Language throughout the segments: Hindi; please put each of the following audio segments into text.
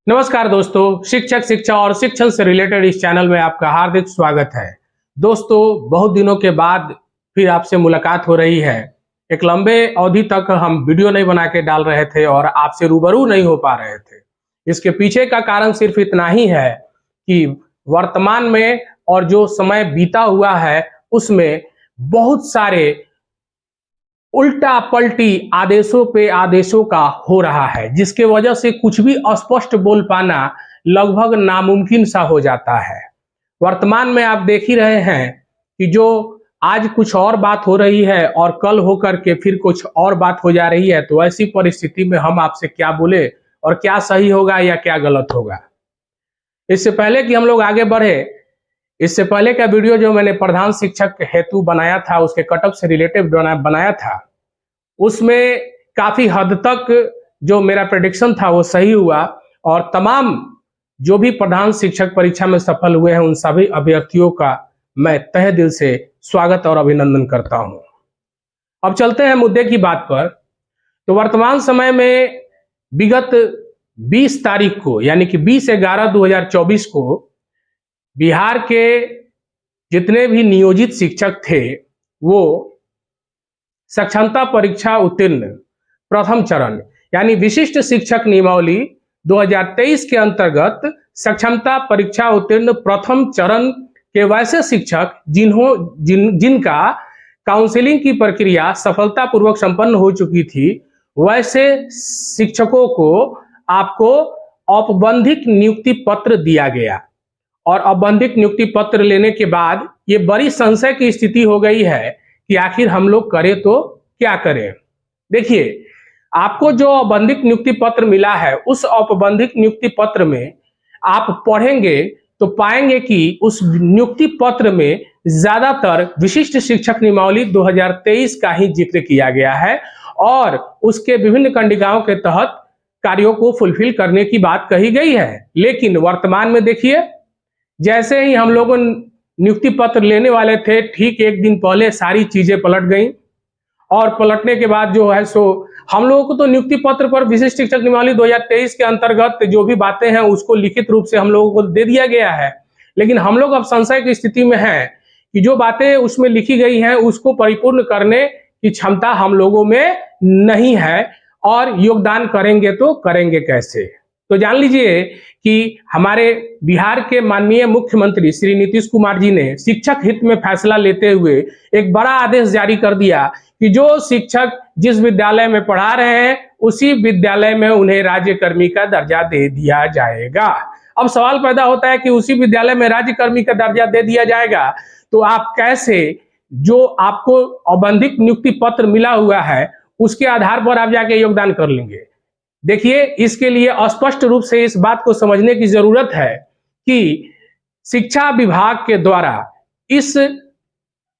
नमस्कार दोस्तों, शिक्षक शिक्षा और शिक्षण से रिलेटेड इस चैनल में आपका हार्दिक स्वागत है। दोस्तों, बहुत दिनों के बाद फिर आपसे मुलाकात हो रही है। एक लंबे अवधि तक हम वीडियो नहीं बना के डाल रहे थे और आपसे रूबरू नहीं हो पा रहे थे। इसके पीछे का कारण सिर्फ इतना ही है कि वर्तमान में और जो समय बीता हुआ है उसमें बहुत सारे उल्टा पलटी आदेशों पे आदेशों का हो रहा है, जिसके वजह से कुछ भी स्पष्ट बोल पाना लगभग नामुमकिन सा हो जाता है। वर्तमान में आप देख ही रहे हैं कि जो आज कुछ और बात हो रही है और कल होकर के फिर कुछ और बात हो जा रही है, तो ऐसी परिस्थिति में हम आपसे क्या बोले और क्या सही होगा या क्या गलत होगा। इससे पहले कि हम लोग आगे बढ़े, इससे पहले का वीडियो जो मैंने प्रधान शिक्षक हेतु बनाया था, उसके कटअप से रिलेटेड बनाया था, उसमें काफी हद तक जो मेरा प्रेडिक्शन था वो सही हुआ और तमाम जो भी प्रधान शिक्षक परीक्षा में सफल हुए हैं उन सभी अभ्यर्थियों का मैं तहे दिल से स्वागत और अभिनंदन करता हूं। अब चलते हैं मुद्दे की बात पर। तो वर्तमान समय में विगत 20 तारीख को यानी कि 20/11/2024 को बिहार के जितने भी नियोजित शिक्षक थे वो सक्षमता परीक्षा उत्तीर्ण प्रथम चरण यानी विशिष्ट शिक्षक नियमावली 2023 के अंतर्गत सक्षमता परीक्षा उत्तीर्ण प्रथम चरण के वैसे शिक्षक जिनका काउंसलिंग की प्रक्रिया सफलतापूर्वक संपन्न हो चुकी थी, वैसे शिक्षकों को आपको औपबंधिक नियुक्ति पत्र दिया गया। और औपबंधिक नियुक्ति पत्र लेने के बाद ये बड़ी संशय की स्थिति हो गई है कि आखिर हम लोग करें तो क्या करें। देखिए, आपको जो औपबंधिक नियुक्ति पत्र मिला है, उस औपबंधिक नियुक्ति पत्र में आप पढ़ेंगे तो पाएंगे कि उस नियुक्ति पत्र में ज्यादातर विशिष्ट शिक्षक नियमावली 2023 का ही जिक्र किया गया है और उसके विभिन्न कंडिकाओं के तहत कार्यों को फुलफिल करने की बात कही गई है। लेकिन वर्तमान में देखिए, जैसे ही हम लोग नियुक्ति पत्र लेने वाले थे, ठीक एक दिन पहले सारी चीजें पलट गई और पलटने के बाद जो है सो हम लोगों को तो नियुक्ति पत्र पर विशिष्ट शिक्षक नियमावली 2023 के अंतर्गत जो भी बातें हैं उसको लिखित रूप से हम लोगों को दे दिया गया है। लेकिन हम लोग अब संशय की स्थिति में हैं कि जो बातें उसमें लिखी गई हैं उसको परिपूर्ण करने की क्षमता हम लोगों में नहीं है और योगदान करेंगे तो करेंगे कैसे। तो जान लीजिए कि हमारे बिहार के माननीय मुख्यमंत्री श्री नीतीश कुमार जी ने शिक्षक हित में फैसला लेते हुए एक बड़ा आदेश जारी कर दिया कि जो शिक्षक जिस विद्यालय में पढ़ा रहे हैं उसी विद्यालय में उन्हें राज्यकर्मी का दर्जा दे दिया जाएगा। अब सवाल पैदा होता है कि उसी विद्यालय में राज्यकर्मी का दर्जा दे दिया जाएगा तो आप कैसे जो आपको औपबंधिक नियुक्ति पत्र मिला हुआ है उसके आधार पर आप जाके योगदान कर लेंगे। देखिए, इसके लिए स्पष्ट रूप से इस बात को समझने की जरूरत है कि शिक्षा विभाग के द्वारा इस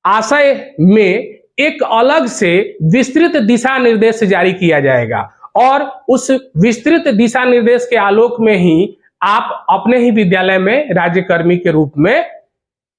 आशय में एक अलग से विस्तृत दिशा निर्देश जारी किया जाएगा और उस विस्तृत दिशा निर्देश के आलोक में ही आप अपने ही विद्यालय में राज्यकर्मी के रूप में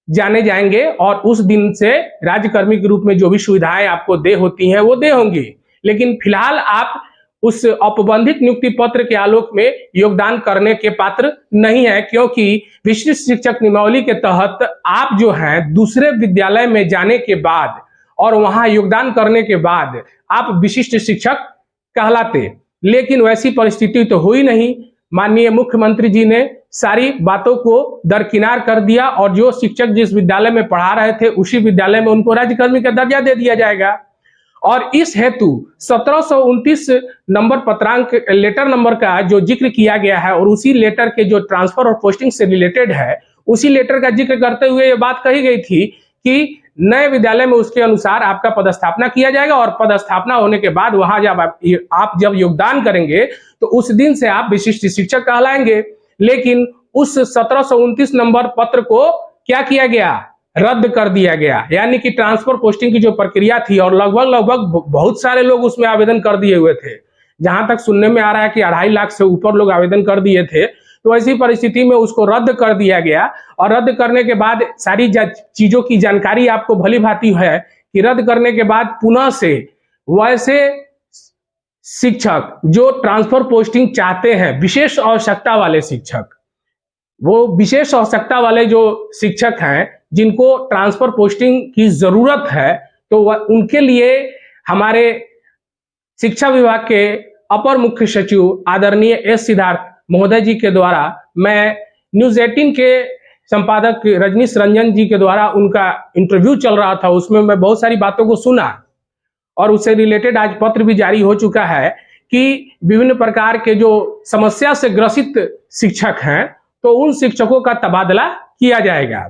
जाने जाएंगे और उस दिन से राज्यकर्मी के रूप में जो भी सुविधाएं आपको दे होती हैं वो दे होंगी। लेकिन फिलहाल आप उस औपबंधिक नियुक्ति पत्र के आलोक में योगदान करने के पात्र नहीं है, क्योंकि विशिष्ट शिक्षक नियमावली के तहत आप जो हैं दूसरे विद्यालय में जाने के बाद और वहां योगदान करने के बाद आप विशिष्ट शिक्षक कहलाते। लेकिन वैसी परिस्थिति तो हुई नहीं। माननीय मुख्यमंत्री जी ने सारी बातों को दरकिनार कर दिया और जो शिक्षक जिस विद्यालय में पढ़ा रहे थे उसी विद्यालय में उनको राज्यकर्मी का दर्जा दे दिया जाएगा। और इस हेतु 1729 नंबर पत्रांक लेटर नंबर का जो जिक्र किया गया है और उसी लेटर के जो ट्रांसफर और पोस्टिंग से रिलेटेड है, उसी लेटर का जिक्र करते हुए ये बात कही गई थी कि नए विद्यालय में उसके अनुसार आपका पदस्थापना किया जाएगा और पदस्थापना होने के बाद वहां जब आप जब योगदान करेंगे तो उस दिन से आप विशिष्ट शिक्षक कहलाएंगे। लेकिन उस 1729 नंबर पत्र को क्या किया गया, रद्द कर दिया गया। यानी कि ट्रांसफर पोस्टिंग की जो प्रक्रिया थी और लगभग बहुत सारे लोग उसमें आवेदन कर दिए हुए थे, जहां तक सुनने में आ रहा है कि 2.5 लाख से ऊपर लोग आवेदन कर दिए थे। तो ऐसी परिस्थिति में उसको रद्द कर दिया गया और रद्द करने के बाद सारी चीजों की जानकारी आपको भली भांति है कि रद्द करने के बाद पुनः से वैसे शिक्षक जो ट्रांसफर पोस्टिंग चाहते हैं, विशेष आवश्यकता वाले शिक्षक, वो विशेष आवश्यकता वाले जो शिक्षक हैं जिनको ट्रांसफर पोस्टिंग की जरूरत है, तो उनके लिए हमारे शिक्षा विभाग के अपर मुख्य सचिव आदरणीय एस सिद्धार्थ महोदय जी के द्वारा मैं न्यूज 18 के संपादक रजनीश रंजन जी के द्वारा उनका इंटरव्यू चल रहा था, उसमें मैं बहुत सारी बातों को सुना और उससे रिलेटेड आज पत्र भी जारी हो चुका है कि विभिन्न प्रकार के जो समस्या से ग्रसित शिक्षक हैं तो उन शिक्षकों का तबादला किया जाएगा।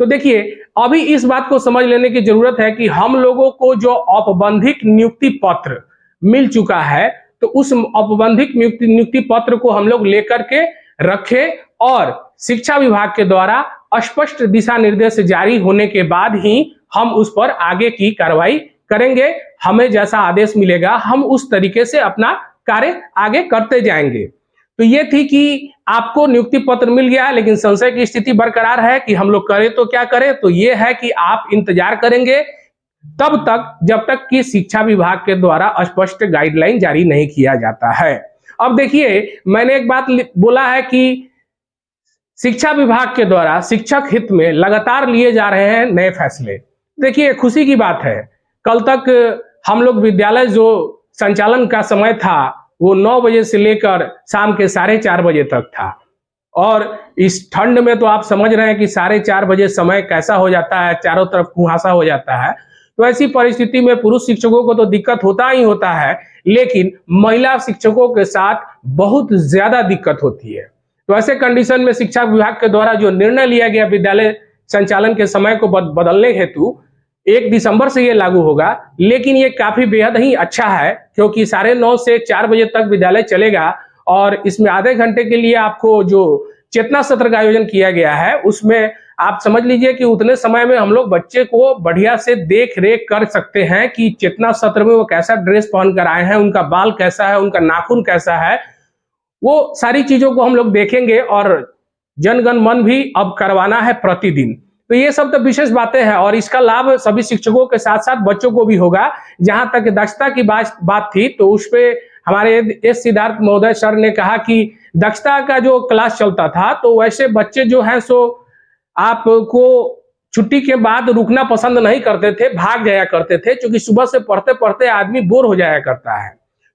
तो देखिए, अभी इस बात को समझ लेने की जरूरत है कि हम लोगों को जो औपबंधिक नियुक्ति पत्र मिल चुका है तो उस औपबंधिक नियुक्ति पत्र को हम लोग लेकर के रखें और शिक्षा विभाग के द्वारा स्पष्ट दिशा निर्देश जारी होने के बाद ही हम उस पर आगे की कार्रवाई करेंगे। हमें जैसा आदेश मिलेगा हम उस तरीके से अपना कार्य आगे करते जाएंगे। तो ये थी कि आपको नियुक्ति पत्र मिल गया, लेकिन संशय की स्थिति बरकरार है कि हम लोग करें तो क्या करें। तो ये है कि आप इंतजार करेंगे तब तक जब तक कि शिक्षा विभाग के द्वारा स्पष्ट गाइडलाइन जारी नहीं किया जाता है। अब देखिए, मैंने एक बात बोला है कि शिक्षा विभाग के द्वारा शिक्षक हित में लगातार लिए जा रहे हैं नए फैसले। देखिए, खुशी की बात है, कल तक हम लोग विद्यालय जो संचालन का समय था वो 9 बजे से लेकर शाम के 4:30 बजे तक था और इस ठंड में तो आप समझ रहे हैं कि 4:30 बजे समय कैसा हो जाता है, चारों तरफ कुहासा हो जाता है। तो ऐसी परिस्थिति में पुरुष शिक्षकों को तो दिक्कत होता ही होता है, लेकिन महिला शिक्षकों के साथ बहुत ज्यादा दिक्कत होती है। तो ऐसे कंडीशन में शिक्षा विभाग के द्वारा जो निर्णय लिया गया विद्यालय संचालन के समय को बदलने हेतु 1 दिसंबर से ये लागू होगा, लेकिन ये काफी बेहद ही अच्छा है क्योंकि 9:30 से 4 बजे तक विद्यालय चलेगा और इसमें आधे घंटे के लिए आपको जो चेतना सत्र का आयोजन किया गया है उसमें आप समझ लीजिए कि उतने समय में हम लोग बच्चे को बढ़िया से देख रेख कर सकते हैं कि चेतना सत्र में वो कैसा ड्रेस पहन कर आए हैं, उनका बाल कैसा है, उनका नाखून कैसा है, वो सारी चीजों को हम लोग देखेंगे और जनगण मन भी अब करवाना है प्रतिदिन। तो ये सब तो विशेष बातें हैं और इसका लाभ सभी शिक्षकों के साथ साथ बच्चों को भी होगा। जहां तक दक्षता की बात थी तो उस पे हमारे एस सिद्धार्थ महोदय सर ने कहा कि दक्षता का जो क्लास चलता था तो वैसे बच्चे जो है सो आपको छुट्टी के बाद रुकना पसंद नहीं करते थे, भाग जाया करते थे, क्योंकि सुबह से पढ़ते पढ़ते आदमी बोर हो जाया करता है।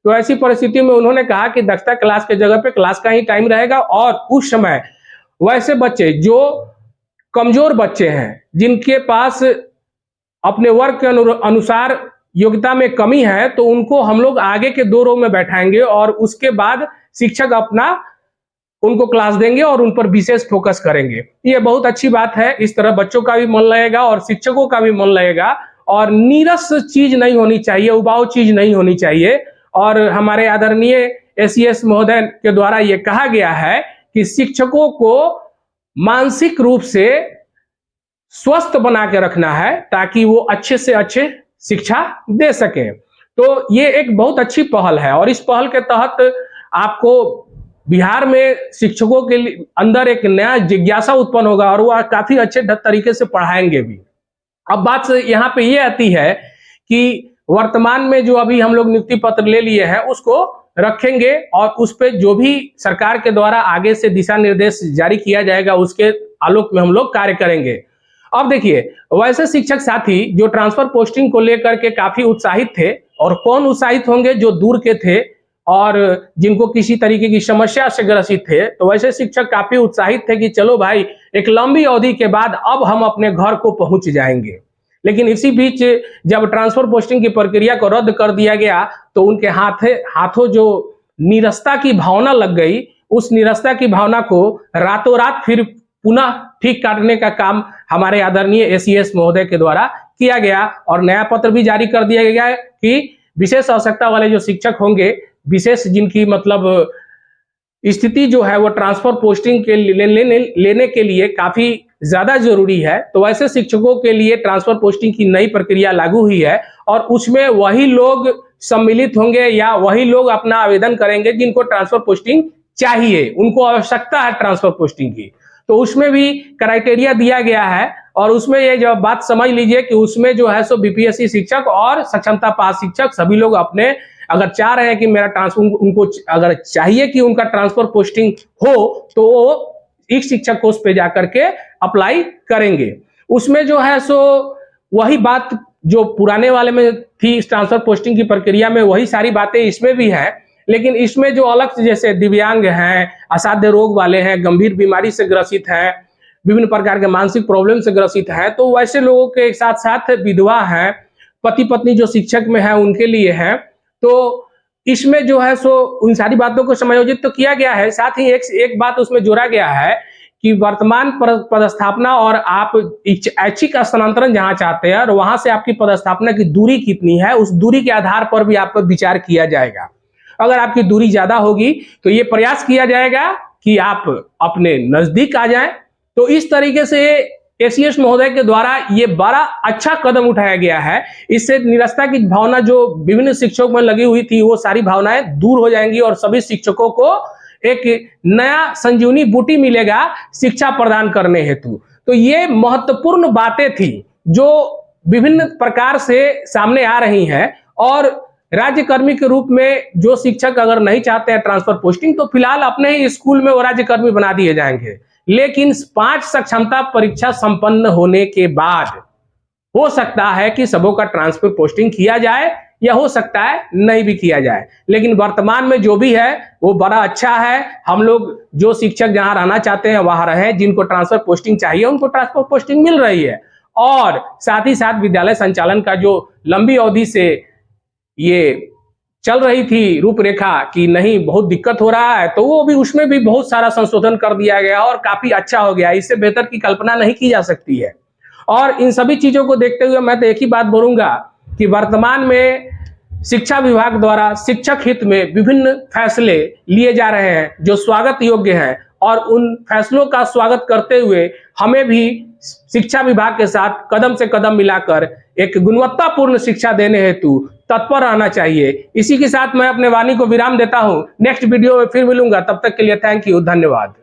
तो ऐसी परिस्थिति में उन्होंने कहा कि दक्षता क्लास के जगह पे क्लास का ही टाइम रहेगा और उस समय वैसे बच्चे जो कमजोर बच्चे हैं, जिनके पास अपने वर्ग के अनुसार योग्यता में कमी है, तो उनको हम लोग आगे के 2 रो में बैठाएंगे और उसके बाद शिक्षक अपना उनको क्लास देंगे और उन पर विशेष फोकस करेंगे। ये बहुत अच्छी बात है, इस तरह बच्चों का भी मन लगेगा और शिक्षकों का भी मन लगेगा और नीरस चीज नहीं होनी चाहिए, उबाऊ चीज नहीं होनी चाहिए। और हमारे आदरणीय एसीएस महोदय के द्वारा ये कहा गया है कि शिक्षकों को मानसिक रूप से स्वस्थ बना के रखना है ताकि वो अच्छे से अच्छे शिक्षा दे सकें। तो ये एक बहुत अच्छी पहल है और इस पहल के तहत आपको बिहार में शिक्षकों के अंदर एक नया जिज्ञासा उत्पन्न होगा और वह काफी अच्छे तरीके से पढ़ाएंगे भी। अब बात यहाँ पे ये आती है कि वर्तमान में जो अभी हम लोग नियुक्ति पत्र ले लिए हैं उसको रखेंगे और उस पे जो भी सरकार के द्वारा आगे से दिशा निर्देश जारी किया जाएगा उसके आलोक में हम लोग कार्य करेंगे। अब देखिए, वैसे शिक्षक साथी जो ट्रांसफर पोस्टिंग को लेकर के काफी उत्साहित थे, और कौन उत्साहित होंगे, जो दूर के थे और जिनको किसी तरीके की समस्या से ग्रसित थे। तो वैसे शिक्षक काफी उत्साहित थे कि चलो भाई, एक लंबी अवधि के बाद अब हम अपने घर को पहुंच जाएंगे। लेकिन इसी बीच जब ट्रांसफर पोस्टिंग की प्रक्रिया को रद्द कर दिया गया तो उनके हाथों जो निरस्ता की भावना लग गई, उस निरस्ता की भावना को रातों रात फिर पुनः ठीक करने का काम हमारे आदरणीय एसीएस महोदय के द्वारा किया गया और नया पत्र भी जारी कर दिया गया कि विशेष आवश्यकता वाले जो शिक्षक होंगे, विशेष जिनकी मतलब स्थिति जो है वो ट्रांसफर पोस्टिंग के लेने के लिए काफी ज्यादा जरूरी है, तो वैसे शिक्षकों के लिए ट्रांसफर पोस्टिंग की नई प्रक्रिया लागू हुई है और उसमें वही लोग सम्मिलित होंगे या वही लोग अपना आवेदन करेंगे जिनको ट्रांसफर पोस्टिंग चाहिए, उनको आवश्यकता है ट्रांसफर पोस्टिंग की। तो उसमें भी क्राइटेरिया दिया गया है और उसमें ये जो बात समझ लीजिए कि उसमें जो है सो बीपीएससी शिक्षक और सक्षमता पास शिक्षक सभी लोग अपने अगर चाह रहे हैं कि मेरा ट्रांसफर, उनको अगर चाहिए कि उनका ट्रांसफर पोस्टिंग हो, तो वो इस शिक्षक कोर्स पे जाकर के अप्लाई करेंगे। उसमें जो है सो वही बात जो पुराने वाले में थी, ट्रांसफर पोस्टिंग की प्रक्रिया में, वही सारी बातें इसमें भी है, लेकिन इसमें जो अलग से, जैसे दिव्यांग हैं, असाध्य रोग वाले हैं, गंभीर बीमारी से ग्रसित हैं, विभिन्न प्रकार के मानसिक प्रॉब्लम से ग्रसित हैं, तो वैसे लोगों के साथ साथ विधवा है, पति पत्नी जो शिक्षक में है उनके लिए है। तो इसमें जो है सो उन सारी बातों को समायोजित तो किया गया है। साथ ही एक बात उसमें जोड़ा गया है कि वर्तमान पदस्थापना और आप ऐच्छिक स्थानांतरण जहां चाहते हैं और वहां से आपकी पदस्थापना की दूरी कितनी है, उस दूरी के आधार पर भी आप पर विचार किया जाएगा। अगर आपकी दूरी ज्यादा होगी तो ये प्रयास किया जाएगा कि आप अपने नजदीक आ जाएं। तो इस तरीके से एसीएस महोदय के द्वारा ये बड़ा अच्छा कदम उठाया गया है। इससे निरस्ता की भावना जो विभिन्न शिक्षकों में लगी हुई थी, वो सारी भावनाएं दूर हो जाएंगी और सभी शिक्षकों को एक नया संजीवनी बूटी मिलेगा शिक्षा प्रदान करने हेतु। तो ये महत्वपूर्ण बातें थी जो विभिन्न प्रकार से सामने आ रही हैं। और राज्यकर्मी के रूप में जो शिक्षक अगर नहीं चाहते हैं ट्रांसफर पोस्टिंग, तो फिलहाल अपने ही स्कूल में वो राज्यकर्मी बना दिए जाएंगे। लेकिन 5 सक्षमता परीक्षा संपन्न होने के बाद हो सकता है कि सबों का ट्रांसफर पोस्टिंग किया जाए, या हो सकता है नहीं भी किया जाए। लेकिन वर्तमान में जो भी है वो बड़ा अच्छा है। हम लोग जो शिक्षक जहां रहना चाहते हैं वहां रहें, जिनको ट्रांसफर पोस्टिंग चाहिए उनको ट्रांसफर पोस्टिंग मिल रही है। और साथ ही साथ विद्यालय संचालन का जो लंबी अवधि से ये चल रही थी रूपरेखा कि नहीं बहुत दिक्कत हो रहा है, तो वो भी, उसमें भी बहुत सारा संशोधन कर दिया गया और काफी अच्छा हो गया। इससे बेहतर की कल्पना नहीं की जा सकती है। और इन सभी चीजों को देखते हुए मैं तो एक ही बात बोलूंगा कि वर्तमान में शिक्षा विभाग द्वारा शिक्षक हित में विभिन्न फैसले लिए जा रहे हैं जो स्वागत योग्य हैं, और उन फैसलों का स्वागत करते हुए हमें भी शिक्षा विभाग के साथ कदम से कदम मिलाकर एक गुणवत्तापूर्ण शिक्षा देने हेतु तत्पर रहना चाहिए। इसी के साथ मैं अपने वाणी को विराम देता हूं। नेक्स्ट वीडियो में फिर मिलूंगा, तब तक के लिए थैंक यू, धन्यवाद।